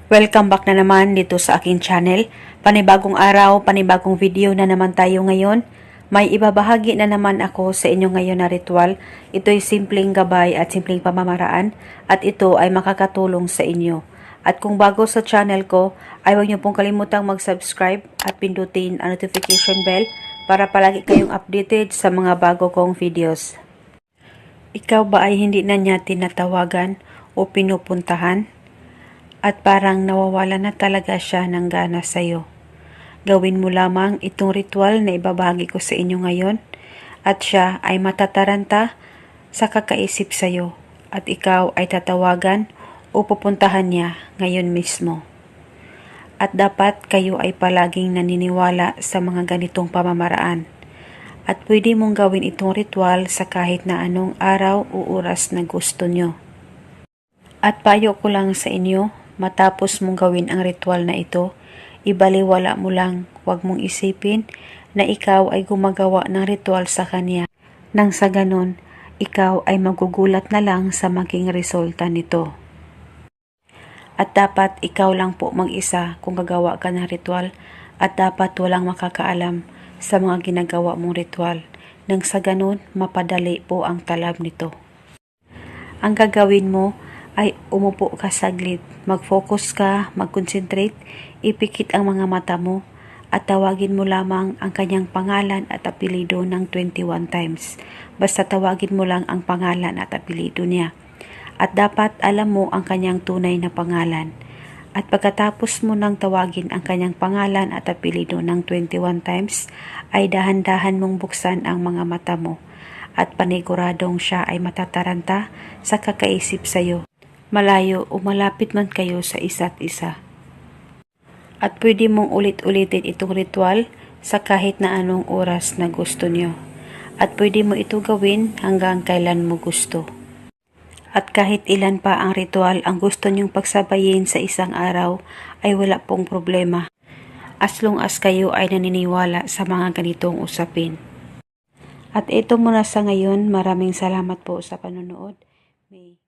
Welcome back na naman dito sa aking channel. Panibagong araw, panibagong video na naman tayo ngayon. May ibabahagi na naman ako sa inyo ngayon na ritual. Ito'y simpleng gabay at simpleng pamamaraan at ito ay makakatulong sa inyo. At kung bago sa channel ko, ay huwag niyo pong kalimutang mag-subscribe at pindutin ang notification bell para palagi kayong updated sa mga bago kong videos. Ikaw ba ay hindi na niya tinatawagan o pinupuntahan? At parang nawawala na talaga siya ng gana sa'yo. Gawin mo lamang itong ritual na ibabahagi ko sa inyo ngayon at siya ay matataranta sa kakaisip sa'yo at ikaw ay tatawagan o pupuntahan niya ngayon mismo. At dapat kayo ay palaging naniniwala sa mga ganitong pamamaraan. At pwede mong gawin itong ritual sa kahit na anong araw o oras na gusto nyo. At payo ko lang sa inyo, matapos mong gawin ang ritual na ito, ibaliwala mo lang, huwag mong isipin na ikaw ay gumagawa ng ritual sa kanya. Nang sa ganon, ikaw ay magugulat na lang sa maging resulta nito. At dapat ikaw lang po mag-isa kung gagawa ka ng ritual at dapat walang makakaalam sa mga ginagawa mong ritual. Nang sa ganon, mapadali po ang talab nito. Ang gagawin mo ay umupo ka saglit, mag-focus ka, mag-concentrate, ipikit ang mga mata mo at tawagin mo lamang ang kanyang pangalan at apelido ng 21 times. Basta tawagin mo lang ang pangalan at apelido niya. At dapat alam mo ang kanyang tunay na pangalan. At pagkatapos mo nang tawagin ang kanyang pangalan at apelido ng 21 times, ay dahan-dahan mong buksan ang mga mata mo at paniguradong siya ay matataranta sa kakaisip sa'yo. Malayo o malapit man kayo sa isa't isa. At pwede mong ulit-ulitin itong ritual sa kahit na anong oras na gusto nyo. At pwede mo ito gawin hanggang kailan mo gusto. At kahit ilan pa ang ritual ang gusto nyong pagsabayin sa isang araw ay wala pong problema. As long as kayo ay naniniwala sa mga ganitong usapin. At ito muna sa ngayon, maraming salamat po sa panonood. May